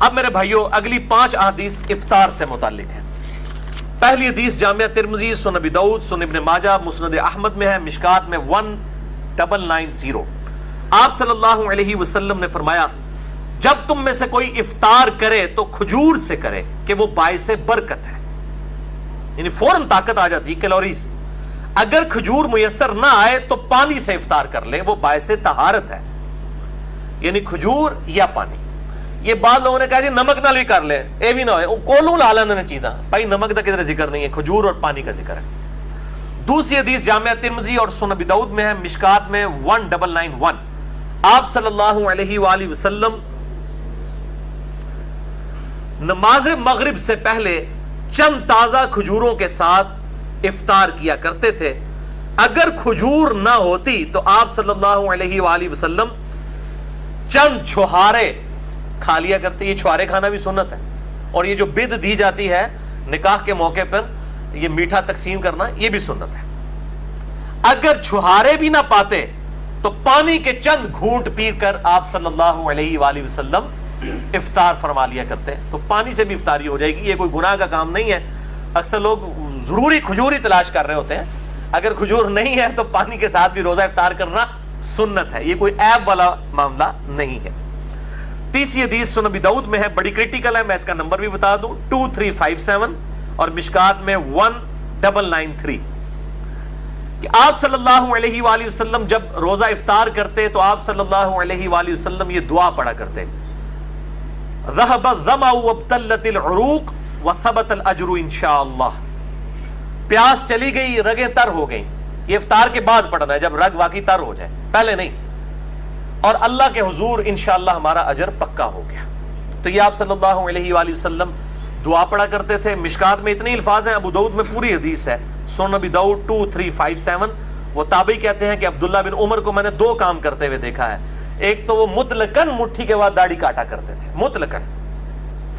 اب میرے بھائیوں اگلی 5 احادیث افطار سے متعلق ہیں. پہلی حدیث جامعہ ترمذی، سنن ابی داؤد، سنن ابن ماجہ، مسند احمد میں ہے، مشکات میں 1990. آپ صلی اللہ علیہ وسلم نے فرمایا جب تم میں سے کوئی افطار کرے تو کھجور سے کرے کہ وہ باعث برکت ہے، یعنی فوراً طاقت آ جاتی کیلوریز. اگر کھجور میسر نہ آئے تو پانی سے افطار کر لے، وہ باعث طہارت ہے، یعنی کھجور یا پانی. یہ بعض لوگوں نے کہا جی نمک نال بھی کر لے، اے بھی نہ ہوئے کولوں لا لیندے نے چیزاں. بھائی نمک دا کدھر ذکر نہیں ہے، کھجور اور پانی کا ذکر ہے. دوسری حدیث جامعہ ترمذی اور سنن ابی داؤد میں ہے، مشکات میں 1991. آپ صلی اللہ علیہ وآلہ وسلم نماز مغرب سے پہلے چند تازہ کھجوروں کے ساتھ افطار کیا کرتے تھے. اگر کھجور نہ ہوتی تو آپ صلی اللہ علیہ وآلہ وسلم چند چھہارے کھا لیا کرتے. یہ چھہارے کھانا بھی سنت ہے، اور یہ جو بد دی جاتی ہے نکاح کے موقع پر یہ میٹھا تقسیم کرنا، یہ بھی سنت ہے. اگر چھہارے بھی نہ پاتے تو پانی کے چند گھونٹ پی کر آپ صلی اللہ علیہ وآلہ وسلم افطار فرما لیا کرتے. تو پانی سے بھی افطاری ہو جائے گی، یہ کوئی گناہ کا کام نہیں ہے. اکثر لوگ ضروری کھجور ہی تلاش کر رہے ہوتے ہیں، اگر کھجور نہیں ہے تو پانی کے ساتھ بھی روزہ افطار کرنا سنت ہے، یہ کوئی عیب والا معاملہ نہیں ہے. تیسری حدیث سنن ابی داؤد میں ہے، بڑی کریٹیکل ہے، میں اس کا نمبر بھی بتا دوں، 2357 اور مشکات میں 1993 کہ آپ صلی اللہ علیہ وآلہ وسلم جب روزہ افطار کرتے تو آپ صلی اللہ علیہ وآلہ وسلم یہ دعا پڑھا کرتے: ذهب الظمأ وابتلت العروق وثبت الاجر انشاءاللہ. پیاس چلی گئی، رگیں تر ہو گئیں. یہ افطار کے بعد پڑھنا ہے جب رگ واقعی تر ہو جائے، پہلے نہیں. اور اللہ کے حضور انشاءاللہ ہمارا اجر پکا ہو گیا. تو یہ آپ صلی اللہ علیہ وآلہ وسلم دعا پڑھا کرتے تھے. مشکات میں اتنے الفاظ ہیں، ابو داؤد میں پوری حدیث ہے. سنن ابی داؤد 2357. وہ تابعی کہتے ہیں کہ عبداللہ بن عمر کو میں نے 2 کام کرتے ہوئے دیکھا ہے. ایک تو وہ مطلقاً مٹھی کے بعد داڑھی کاٹا کرتے تھے، مطلقاً،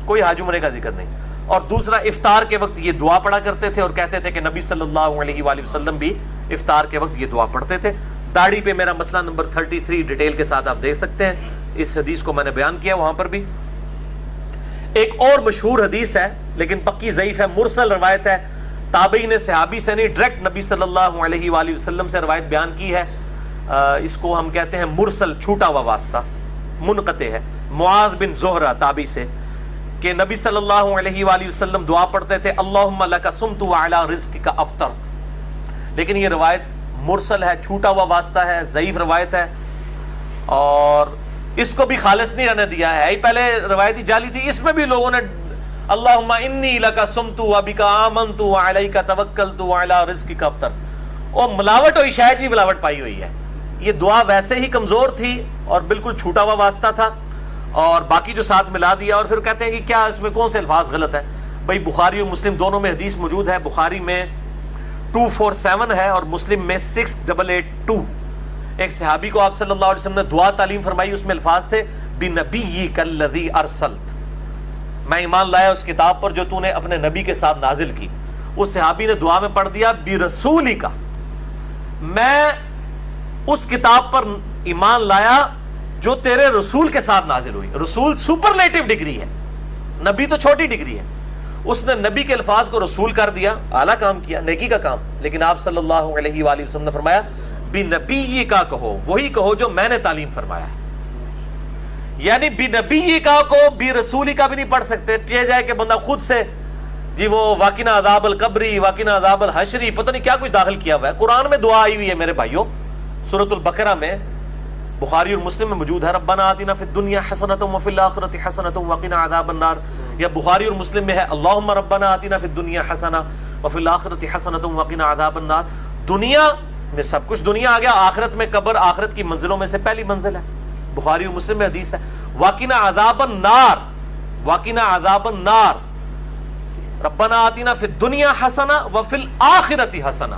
کوئی حج عمرے کا ذکر نہیں. اور دوسرا افطار کے وقت یہ دعا پڑھا کرتے تھے اور کہتے تھے کہ نبی صلی اللہ علیہ وآلہ وسلم بھی افطار کے وقت یہ دعا پڑھتے تھے. داڑھی پہ میرا مسئلہ نمبر 33 ڈیٹیل کے ساتھ آپ دیکھ سکتے ہیں، اس حدیث کو میں نے بیان کیا وہاں پر بھی. ایک اور مشہور حدیث ہے لیکن پکی ضعیف ہے، مرسل روایت ہے. تابعی نے صحابی سے نہیں، ڈائریکٹ نبی صلی اللہ علیہ وآلہ وسلم سے روایت بیان کی ہے. اس کو ہم کہتے ہیں مرسل، چھوٹا ہوا واسطہ، منقطع ہے. معاذ بن زہرہ تابعی سے کہ نبی صلی اللہ علیہ وآلہ وسلم دعا پڑھتے تھے اللہم لک صمت وعلی رزقک افطرت. لیکن یہ روایت مرسل ہے، چھوٹا ہوا واسطہ ہے، ضعیف روایت ہے، اور اس کو بھی خالص نہیں رہنے دیا ہے. پہلے روایتی جعلی تھی، اس میں بھی لوگوں نے اللہم انی لک صمت وبک آمنت وعلیک توکلت وعلی رزقک افطرت. اور ملاوٹ ہوئی، شاید بھی ملاوٹ پائی ہوئی ہے. یہ دعا ویسے ہی کمزور تھی اور بالکل چھوٹا ہوا واسطہ تھا، اور باقی جو ساتھ ملا دیا. اور پھر کہتے ہیں کہ کیا اس میں کون سے الفاظ غلط ہیں. بھائی بخاری اور مسلم دونوں میں حدیث موجود ہے. بخاری میں 247 ہے اور مسلم میں 6882. ایک صحابی کو آپ صلی اللہ علیہ وسلم نے دعا تعلیم فرمائی، اس میں الفاظ تھے بنبیک الذی ارسلت، میں ایمان لایا اس کتاب پر جو تو نے اپنے نبی کے ساتھ نازل کی. اس صحابی نے دعا میں پڑھ دیا برسولک، میں اس کتاب پر ایمان لایا جو تیرے رسول کے ساتھ نازل ہوئی. رسول سپرلیٹو ڈگری ہے، نبی تو چھوٹی ڈگری ہے. اس نے نبی کے الفاظ کو رسول کر دیا، اعلیٰ کام کیا، نیکی کا کام. لیکن آپ صلی اللہ علیہ وآلہ وسلم نے فرمایا بنبی کا کہو، وہی کہو جو میں نے تعلیم فرمایا. یعنی بنبی کا کو بی رسولی کا بھی نہیں پڑھ سکتے. یہ جائے کہ بندہ خود سے جی وہ واقعنا عذاب القبری، واقعنا عذاب الحشری، پتہ نہیں کیا کچھ داخل کیا ہوا ہے. قرآن میں دعا آئی ہوئی ہے میرے بھائیوں، سورۃ البقرہ میں، بخاری اور مسلم میں موجود ہے، ربنا آتنا فی الدنیا حسنۃ وفی الآخرۃ حسنۃ وقنا عذاب النار. یا بخاری اور مسلم میں ہے اللہم ربنا آتنا فی الدنیا حسنہ وفی الآخرۃ حسنۃ وقنا عذاب النار. دنیا میں سب کچھ دنیا آ گیا، آخرت میں قبر آخرت کی منزلوں میں سے پہلی منزل ہے. بخاری اور مسلم میں حدیث ہے وقنا عذاب النار، وقنا عذاب النار، ربنا آتنا فی الدنیا حسنہ وفی الآخرۃ حسنہ.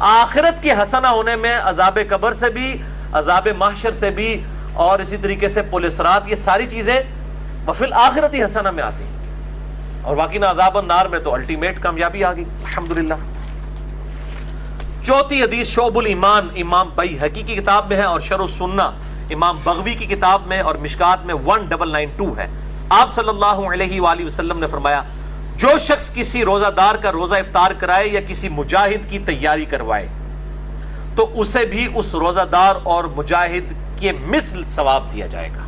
آخرت کی حسنہ ہونے میں عذاب قبر سے بھی، عذاب محشر سے بھی، اور اسی طریقے سے پل صراط، یہ ساری چیزیں وفی الآخرۃ حسنہ میں آتی ہیں. اور واقعی عذاب النار میں تو الٹیمیٹ کامیابی آ گئی الحمدللہ. چوتھی حدیث شعب الایمان امام بیہقی کی کتاب میں ہے، اور شرح السنہ امام بغوی کی کتاب میں، اور مشکات میں 1992 ہے. آپ صلی اللہ علیہ وآلہ وسلم نے فرمایا جو شخص کسی روزہ دار کا روزہ افطار کرائے یا کسی مجاہد کی تیاری کروائے تو اسے بھی اس روزہ دار اور مجاہد کے مثل ثواب دیا جائے گا.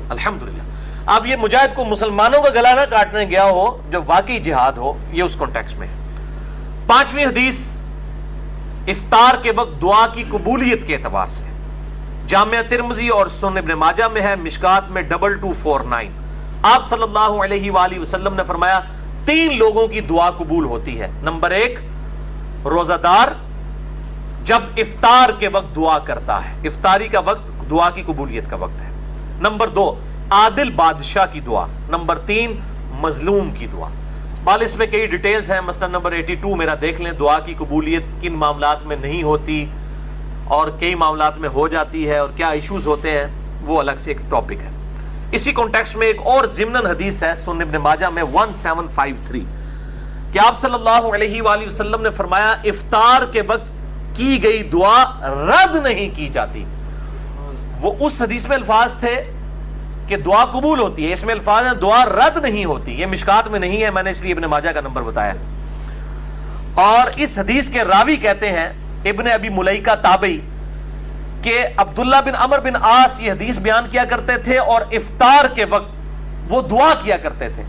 الحمدللہ. اب یہ مجاہد کو مسلمانوں کا گلا نہ کاٹنے گیا ہو جو واقعی جہاد ہو، یہ اس کانٹیکسٹ میں ہے. 5ویں حدیث افطار کے وقت دعا کی قبولیت کے اعتبار سے جامعہ ترمذی اور سنن ابن ماجہ میں ہے، مشکات میں 2249. آپ صلی اللہ علیہ وآلہ وسلم نے فرمایا 3 لوگوں کی دعا قبول ہوتی ہے. نمبر 1 روزہ دار جب افطار کے وقت دعا کرتا ہے، افطاری کا وقت دعا کی قبولیت کا وقت ہے. نمبر 2 عادل بادشاہ کی دعا. نمبر 3 مظلوم کی دعا. اس میں کئی ڈیٹیلز ہیں، مثلا نمبر 82 میرا دیکھ لیں، دعا کی قبولیت کن معاملات میں نہیں ہوتی اور کئی معاملات میں ہو جاتی ہے اور کیا ایشوز ہوتے ہیں، وہ الگ سے ایک ٹاپک ہے. اسی کانٹیکسٹ میں ایک اور ضمناً حدیث ہے سنن ابن ماجہ میں 1753 کہ آپ صلی اللہ علیہ وآلہ وسلم نے فرمایا افطار کے وقت کی گئی دعا رد نہیں کی جاتی. وہ اس حدیث میں الفاظ تھے کہ دعا قبول ہوتی ہے، اس میں الفاظ ہیں دعا رد نہیں ہوتی. یہ مشکات میں نہیں ہے، میں نے اس لیے ابن ماجہ کا نمبر بتایا. اور اس حدیث کے راوی کہتے ہیں ابن ابی ملیکہ تابعی کہ عبداللہ بن عمر بن عاص یہ حدیث بیان کیا کرتے تھے اور افطار کے وقت وہ دعا کیا کرتے تھے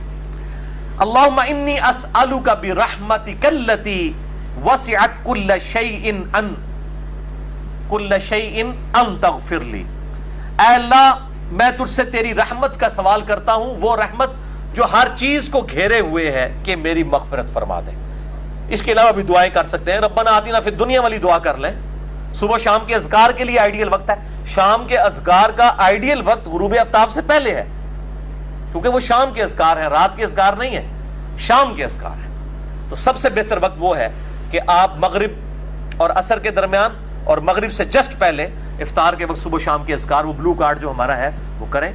اللہم انی اسألک برحمتک التی وسعت کل شیء ان تغفر لی. اے اللہ میں تجھ سے تیری رحمت کا سوال کرتا ہوں، وہ رحمت جو ہر چیز کو گھیرے ہوئے ہے، کہ میری مغفرت فرما دے. اس کے علاوہ بھی دعائیں کر سکتے ہیں، ربنا آتینا فی الدنیا والی دعا کر لیں. صبح شام کے اذکار کے لیے آئیڈیل وقت ہے. شام کے اذکار کا آئیڈیل وقت غروب آفتاب سے پہلے ہے، کیونکہ وہ شام کے اذکار ہیں، رات کے اذکار نہیں ہے، شام کے اذکار ہیں. تو سب سے بہتر وقت وہ ہے کہ آپ مغرب اور عصر کے درمیان اور مغرب سے جسٹ پہلے افطار کے وقت صبح شام کے اذکار، وہ بلو کارڈ جو ہمارا ہے وہ کریں.